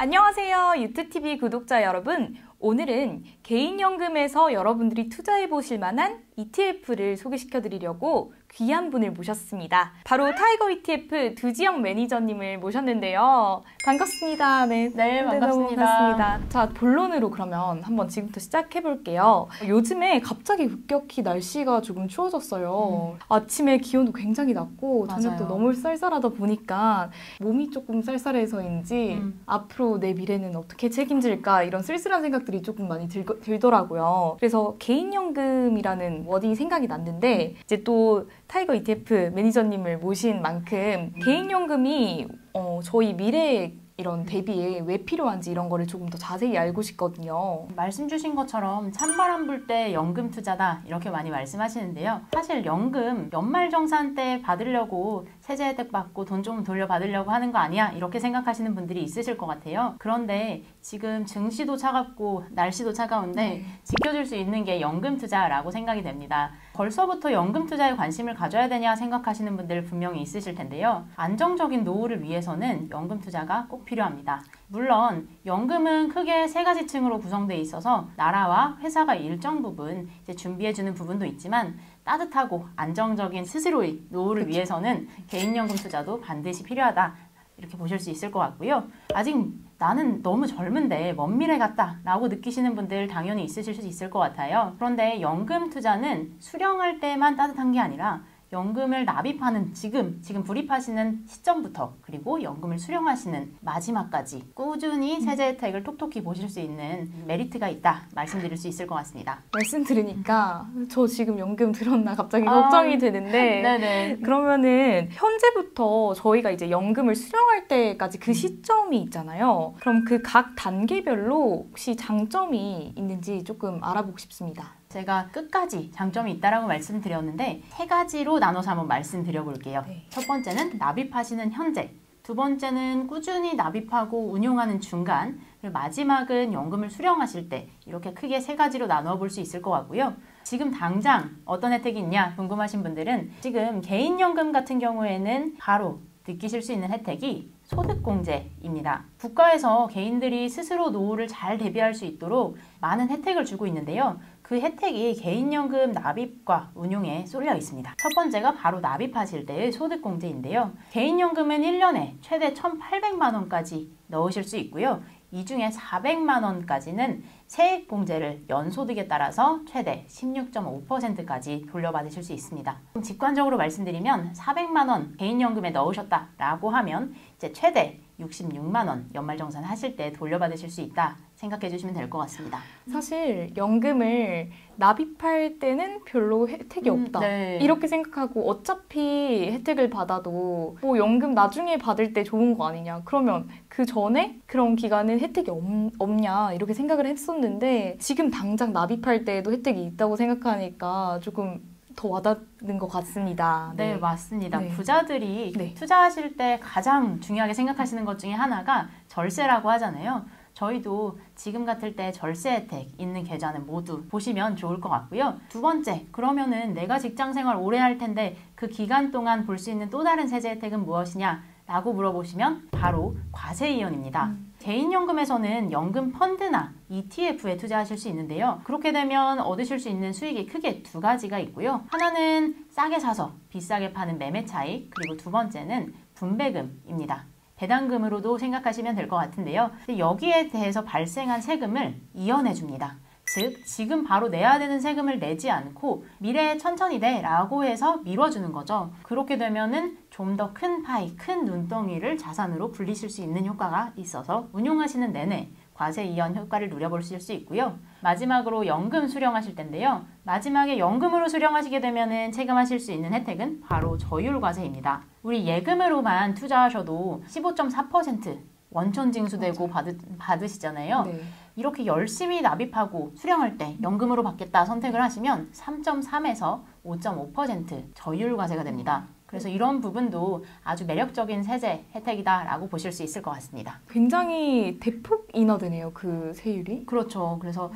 안녕하세요, 유튜TV 구독자 여러분. 오늘은 개인연금에서 여러분들이 투자해보실 만한 ETF를 소개시켜드리려고 귀한 분을 모셨습니다. 바로 타이거 ETF 두지영 매니저님을 모셨는데요. 반갑습니다. 네, 반갑습니다. 너무 반갑습니다. 자, 본론으로 그러면 한번 지금부터 시작해볼게요. 요즘에 갑자기 급격히 날씨가 조금 추워졌어요. 아침에 기온도 굉장히 낮고 저녁도 너무 쌀쌀하다 보니까 몸이 조금 쌀쌀해서인지 앞으로 내 미래는 어떻게 책임질까 이런 쓸쓸한 생각들이 조금 많이 들더라고요. 그래서 개인연금이라는 워딩이 생각이 났는데 이제 또 타이거 ETF 매니저님을 모신 만큼 개인연금이 저희 미래에 이런 대비에 왜 필요한지 이런 거를 조금 더 자세히 알고 싶거든요. 말씀 주신 것처럼 찬바람 불 때 연금 투자다 이렇게 많이 말씀하시는데요. 사실 연금 연말정산 때 받으려고 세제 혜택 받고 돈 좀 돌려받으려고 하는 거 아니야? 이렇게 생각하시는 분들이 있으실 것 같아요. 그런데 지금 증시도 차갑고 날씨도 차가운데 지켜줄 수 있는 게 연금 투자라고 생각이 됩니다. 벌써부터 연금 투자에 관심을 가져야 되냐 생각하시는 분들 분명히 있으실 텐데요. 안정적인 노후를 위해서는 연금 투자가 꼭 필요합니다. 물론 연금은 크게 세 가지 층으로 구성되어 있어서 나라와 회사가 일정 부분 이제 준비해주는 부분도 있지만 따뜻하고 안정적인 스스로의 노후를 위해서는 개인연금 투자도 반드시 필요하다. 이렇게 보실 수 있을 것 같고요. 아직 나는 너무 젊은데 먼 미래 같다 라고 느끼시는 분들 당연히 있으실 수 있을 것 같아요. 그런데 연금 투자는 수령할 때만 따뜻한 게 아니라 연금을 납입하는 지금 불입하시는 시점부터 그리고 연금을 수령하시는 마지막까지 꾸준히 세제 혜택을 톡톡히 보실 수 있는 메리트가 있다 말씀드릴 수 있을 것 같습니다. 말씀 들으니까 저 지금 연금 들었나 갑자기 걱정이 되는데 네네. 그러면은 현재부터 저희가 이제 연금을 수령할 때까지 그 시점이 있잖아요. 그럼 그 각 단계별로 혹시 장점이 있는지 조금 알아보고 싶습니다. 제가 끝까지 장점이 있다라고 말씀드렸는데 세 가지로 나눠서 한번 말씀드려 볼게요. 첫 번째는 납입하시는 현재, 두 번째는 꾸준히 납입하고 운용하는 중간, 그리고 마지막은 연금을 수령하실 때 이렇게 크게 세 가지로 나누어 볼 수 있을 것 같고요. 지금 당장 어떤 혜택이 있냐 궁금하신 분들은 지금 개인연금 같은 경우에는 바로 느끼실 수 있는 혜택이 소득공제입니다. 국가에서 개인들이 스스로 노후를 잘 대비할 수 있도록 많은 혜택을 주고 있는데요. 그 혜택이 개인연금 납입과 운용에 쏠려 있습니다. 첫 번째가 바로 납입하실 때의 소득공제인데요. 개인연금은 1년에 최대 1,800만 원까지 넣으실 수 있고요. 이 중에 400만 원까지는 세액공제를 연소득에 따라서 최대 16.5%까지 돌려받으실 수 있습니다. 직관적으로 말씀드리면 400만 원 개인연금에 넣으셨다라고 하면 이제 최대 66만 원 연말정산 하실 때 돌려받으실 수 있다 생각해 주시면 될 것 같습니다. 사실 연금을 납입할 때는 별로 혜택이 없다. 이렇게 생각하고 어차피 혜택을 받아도 뭐 연금 나중에 받을 때 좋은 거 아니냐. 그러면 그 전에 그런 기간은 혜택이 없냐 이렇게 생각을 했었는데 지금 당장 납입할 때에도 혜택이 있다고 생각하니까 조금 더 와닿는 것 같습니다. 네, 맞습니다. 부자들이 투자하실 때 가장 중요하게 생각하시는 것 중에 하나가 절세라고 하잖아요. 저희도 지금 같을 때 절세 혜택 있는 계좌는 모두 보시면 좋을 것 같고요. 두 번째, 그러면은 내가 직장생활 오래 할 텐데 그 기간 동안 볼 수 있는 또 다른 세제 혜택은 무엇이냐? 라고 물어보시면 바로 과세이연입니다. 개인연금에서는 연금 펀드나 ETF에 투자하실 수 있는데요. 그렇게 되면 얻으실 수 있는 수익이 크게 두 가지가 있고요. 하나는 싸게 사서 비싸게 파는 매매 차익, 그리고 두 번째는 분배금입니다. 배당금으로도 생각하시면 될 것 같은데요. 여기에 대해서 발생한 세금을 이연해 줍니다. 즉 지금 바로 내야 되는 세금을 내지 않고 미래에 천천히 내라고 해서 미뤄주는 거죠. 그렇게 되면은 좀 더 큰 파이, 큰 눈덩이를 자산으로 불리실 수 있는 효과가 있어서 운용하시는 내내 과세 이연 효과를 누려보실 수 있고요. 마지막으로 연금 수령하실 텐데요. 마지막에 연금으로 수령하시게 되면은 체감하실 수 있는 혜택은 바로 저율과세입니다. 우리 예금으로만 투자하셔도 15.4% 원천징수되고 받으시잖아요. 이렇게 열심히 납입하고 수령할 때 연금으로 받겠다 선택을 하시면 3.3에서 5.5% 저율과세가 됩니다. 그래서 이런 부분도 아주 매력적인 세제 혜택이다라고 보실 수 있을 것 같습니다. 굉장히 대폭 인하되네요, 그 세율이. 그렇죠. 그래서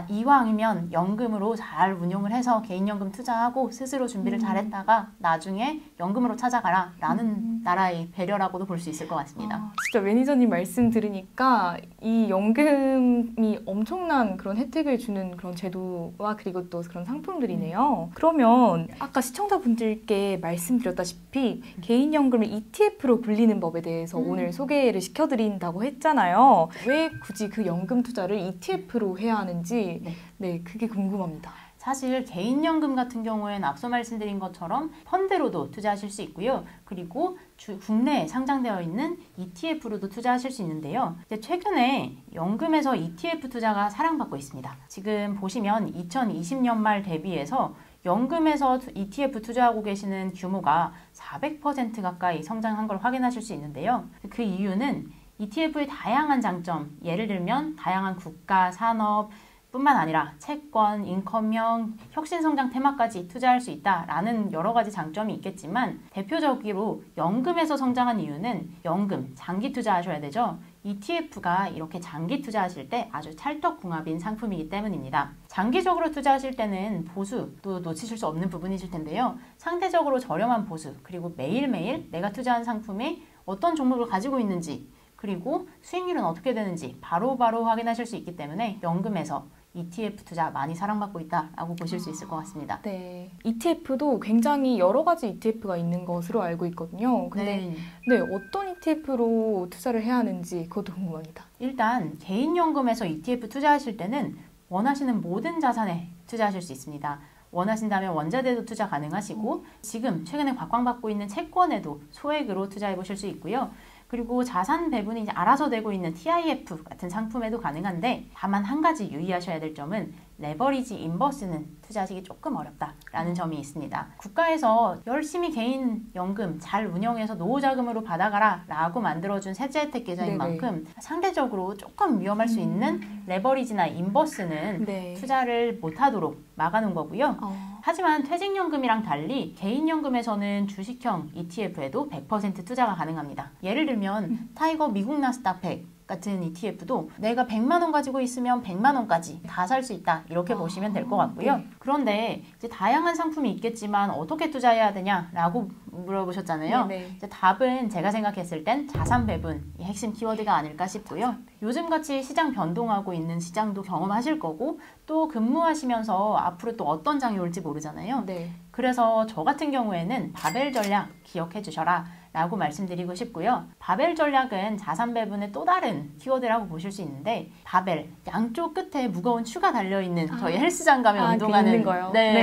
이왕이면 연금으로 잘 운용을 해서 개인연금 투자하고 스스로 준비를 잘했다가 나중에 연금으로 찾아가라 라는 나라의 배려라고도 볼 수 있을 것 같습니다. 진짜 매니저님 말씀 들으니까 이 연금이 엄청난 그런 혜택을 주는 그런 제도와 그리고 또 그런 상품들이네요. 그러면 아까 시청자분들께 말씀드렸다시피 개인연금을 ETF로 굴리는 법에 대해서 오늘 소개를 시켜드린다고 했잖아요. 왜 굳이 그 연금 투자를 ETF로 해야 하는지 네, 그게 궁금합니다. 사실 개인연금 같은 경우에는 앞서 말씀드린 것처럼 펀드로도 투자하실 수 있고요. 그리고 국내에 상장되어 있는 ETF로도 투자하실 수 있는데요. 최근에 연금에서 ETF 투자가 사랑받고 있습니다. 지금 보시면 2020년 말 대비해서 연금에서 ETF 투자하고 계시는 규모가 400% 가까이 성장한 걸 확인하실 수 있는데요. 그 이유는 ETF의 다양한 장점, 예를 들면 다양한 국가, 산업, 뿐만 아니라 채권, 인컴형, 혁신성장 테마까지 투자할 수 있다라는 여러 가지 장점이 있겠지만 대표적으로 연금에서 성장한 이유는 연금, 장기 투자하셔야 되죠. ETF가 이렇게 장기 투자하실 때 아주 찰떡궁합인 상품이기 때문입니다. 장기적으로 투자하실 때는 보수도 놓치실 수 없는 부분이실 텐데요. 상대적으로 저렴한 보수, 그리고 매일매일 내가 투자한 상품이 어떤 종목을 가지고 있는지, 그리고 수익률은 어떻게 되는지 바로바로 확인하실 수 있기 때문에 연금에서 ETF 투자 많이 사랑받고 있다라고 보실 수 있을 것 같습니다. 네, ETF도 굉장히 여러 가지 ETF가 있는 것으로 알고 있거든요. 근데 네, 어떤 ETF로 투자를 해야 하는지 그것도 궁금합니다. 일단 개인연금에서 ETF 투자하실 때는 원하시는 모든 자산에 투자하실 수 있습니다. 원하신다면 원자재도 투자 가능하시고 지금 최근에 각광받고 있는 채권에도 소액으로 투자해 보실 수 있고요. 그리고 자산 배분이 이제 알아서 되고 있는 TIF 같은 상품에도 가능한데 다만 한 가지 유의하셔야 될 점은 레버리지 인버스는 투자하시기 조금 어렵다라는 점이 있습니다. 국가에서 열심히 개인 연금 잘 운영해서 노후자금으로 받아가라 라고 만들어준 세제 혜택 계좌인 만큼 상대적으로 조금 위험할 수 있는 레버리지나 인버스는 투자를 못하도록 막아놓은 거고요. 하지만 퇴직연금이랑 달리 개인연금에서는 주식형 ETF에도 100% 투자가 가능합니다. 예를 들면 타이거 미국 나스닥 100 같은 ETF도 내가 100만 원 가지고 있으면 100만 원까지 다 살 수 있다 이렇게 보시면 될 것 같고요. 그런데 이제 다양한 상품이 있겠지만 어떻게 투자해야 되냐라고 물어보셨잖아요. 이제 답은 제가 생각했을 땐 자산 배분이 핵심 키워드가 아닐까 싶고요. 요즘같이 시장 변동하고 있는 시장도 경험하실 거고 또 근무하시면서 앞으로 또 어떤 장이 올지 모르잖아요. 그래서 저 같은 경우에는 바벨 전략 기억해 주셔라 라고 말씀드리고 싶고요. 바벨 전략은 자산 배분의 또 다른 키워드라고 보실 수 있는데 바벨, 양쪽 끝에 무거운 추가 달려있는 저희 헬스장 가면 운동하는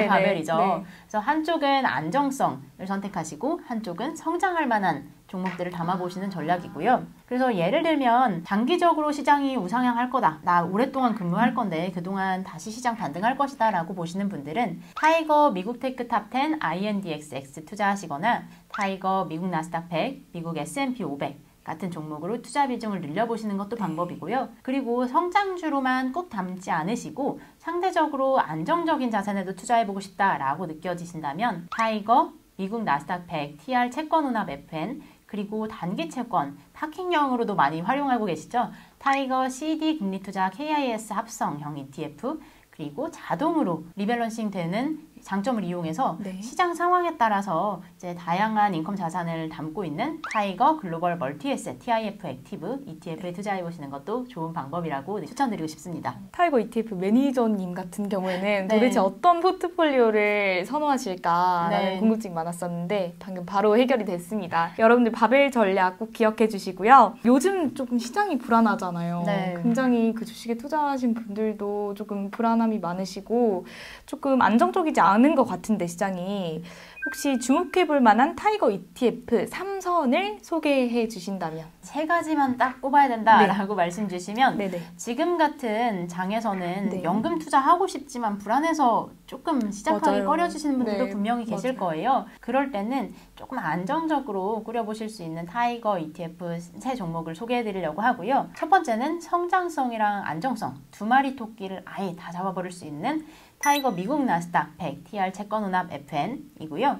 바벨이죠. 그래서 한쪽은 안정성을 선택하시고 한쪽은 성장할 만한 종목들을 담아보시는 전략이고요. 그래서 예를 들면 장기적으로 시장이 우상향할 거다. 나 오랫동안 근무할 건데 그동안 다시 시장 반등할 것이다 라고 보시는 분들은 타이거 미국 테크 탑10 INDXX 투자하시거나 타이거 미국 나스닥 100, 미국 S&P 500 같은 종목으로 투자 비중을 늘려보시는 것도 방법이고요. 그리고 성장주로만 꼭 담지 않으시고 상대적으로 안정적인 자산에도 투자해보고 싶다라고 느껴지신다면 타이거 미국 나스닥 100 TR 채권운합 FN 그리고 단기 채권, 파킹형으로도 많이 활용하고 계시죠. 타이거 CD 금리투자 KIS 합성형 ETF 그리고 자동으로 리밸런싱 되는 장점을 이용해서 시장 상황에 따라서 이제 다양한 인컴 자산을 담고 있는 타이거 글로벌 멀티에셋 TIF 액티브 ETF에 투자해 보시는 것도 좋은 방법이라고 추천드리고 싶습니다. 타이거 ETF 매니저님 같은 경우에는 도대체 어떤 포트폴리오를 선호하실까라는 궁금증이 많았었는데 방금 바로 해결이 됐습니다. 여러분들 바벨 전략 꼭 기억해 주시고요. 요즘 조금 시장이 불안하잖아요. 굉장히 그 주식에 투자하신 분들도 조금 불안함이 많으시고 조금 안정적이지 않은 것 같은데 시장이 혹시 주목해볼 만한 타이거 ETF 3선을 소개해 주신다면 3가지만 딱 꼽아야 된다라고 말씀 주시면 지금 같은 장에서는 연금 투자하고 싶지만 불안해서 조금 시작하기 꺼려지시는 분들도 분명히 계실 거예요. 그럴 때는 조금 안정적으로 꾸려보실 수 있는 타이거 ETF 3종목을 소개해 드리려고 하고요. 첫 번째는 성장성이랑 안정성 두 마리 토끼를 아예 다 잡아버릴 수 있는 타이거 미국 나스닥 100 TR 채권운합 FN이고요.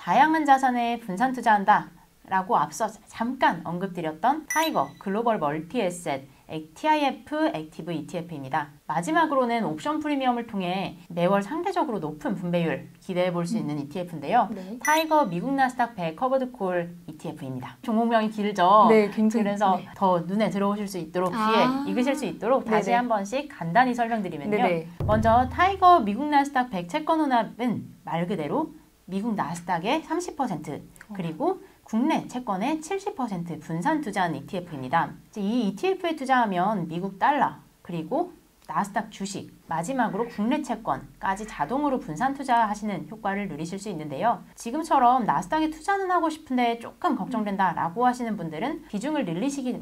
다양한 자산에 분산 투자한다 라고 앞서 잠깐 언급드렸던 타이거 글로벌 멀티에셋 TIF 액티브 ETF입니다. 마지막으로는 옵션 프리미엄을 통해 매월 상대적으로 높은 분배율 기대해 볼 수 있는 ETF인데요. 네. 타이거 미국 나스닥 100 커버드 콜 ETF입니다. 종목명이 길죠? 네, 굉장히. 그래서 더 눈에 들어오실 수 있도록 귀에 익으실 수 있도록 다시 한 번씩 간단히 설명드리면요. 네네. 먼저 타이거 미국 나스닥 100 채권 혼합은 말 그대로 미국 나스닥의 30% 그리고 국내 채권의 70% 분산 투자한 ETF입니다. 이 ETF에 투자하면 미국 달러 그리고 나스닥 주식, 마지막으로 국내 채권까지 자동으로 분산 투자하시는 효과를 누리실 수 있는데요. 지금처럼 나스닥에 투자는 하고 싶은데 조금 걱정된다라고 하시는 분들은 비중을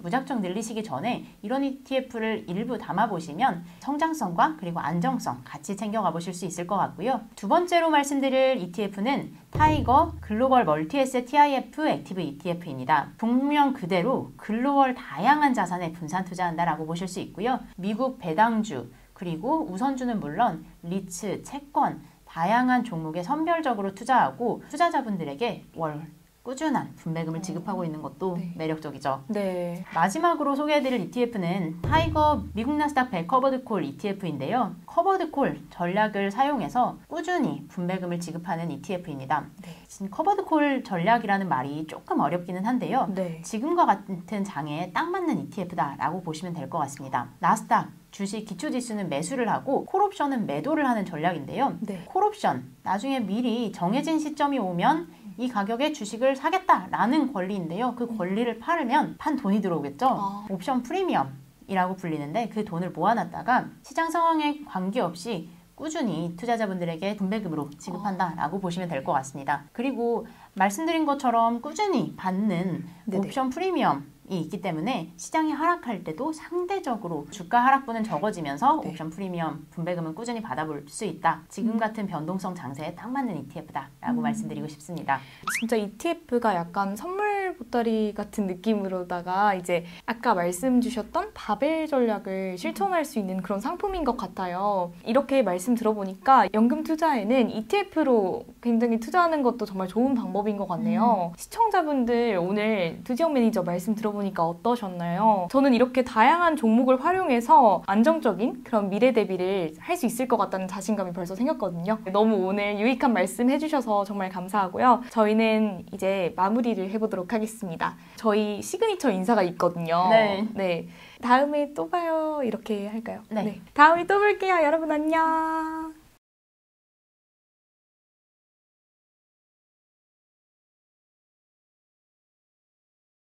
무작정 늘리시기 전에 이런 ETF를 일부 담아보시면 성장성과 그리고 안정성 같이 챙겨가 보실 수 있을 것 같고요. 두 번째로 말씀드릴 ETF는 타이거 글로벌 멀티에셋 TIF 액티브 ETF입니다. 종명 그대로 글로벌 다양한 자산에 분산 투자한다라고 보실 수 있고요. 미국 배당주 그리고 우선주는 물론 리츠, 채권, 다양한 종목에 선별적으로 투자하고 투자자분들에게 월 꾸준한 분배금을 지급하고 있는 것도 매력적이죠. 네. 마지막으로 소개해드릴 ETF는 타이거 미국 나스닥 100 커버드 콜 ETF인데요. 커버드 콜 전략을 사용해서 꾸준히 분배금을 지급하는 ETF입니다. 네. 커버드 콜 전략이라는 말이 조금 어렵기는 한데요. 네. 지금과 같은 장에 딱 맞는 ETF다라고 보시면 될 것 같습니다. 나스닥 주식 기초지수는 매수를 하고 콜옵션은 매도를 하는 전략인데요. 네. 콜옵션, 나중에 미리 정해진 시점이 오면 이 가격에 주식을 사겠다라는 권리인데요. 그 권리를 팔으면 판 돈이 들어오겠죠. 옵션 프리미엄이라고 불리는데 그 돈을 모아놨다가 시장 상황에 관계없이 꾸준히 투자자분들에게 분배금으로 지급한다라고 보시면 될 것 같습니다. 그리고 말씀드린 것처럼 꾸준히 받는 옵션 프리미엄이 있기 때문에 시장이 하락할 때도 상대적으로 주가 하락분은 적어지면서 옵션 프리미엄 분배금은 꾸준히 받아볼 수 있다. 지금 같은 변동성 장세에 딱 맞는 ETF다라고 말씀드리고 싶습니다. 진짜 ETF가 약간 선물 보따리 같은 느낌으로다가 이제 아까 말씀 주셨던 바벨 전략을 실천할 수 있는 그런 상품인 것 같아요. 이렇게 말씀 들어보니까 연금 투자에는 ETF로 굉장히 투자하는 것도 정말 좋은 방법인 것 같네요. 시청자분들 오늘 두지영 매니저 말씀 들어보니까 어떠셨나요? 저는 이렇게 다양한 종목을 활용해서 안정적인 그런 미래 대비를 할 수 있을 것 같다는 자신감이 벌써 생겼거든요. 너무 오늘 유익한 말씀 해주셔서 정말 감사하고요. 저희는 이제 마무리를 해보도록 하겠습니다. 저희 시그니처 인사가 있거든요. 네. 다음에 또 봐요. 이렇게 할까요? 네. 다음에 또 볼게요. 여러분 안녕.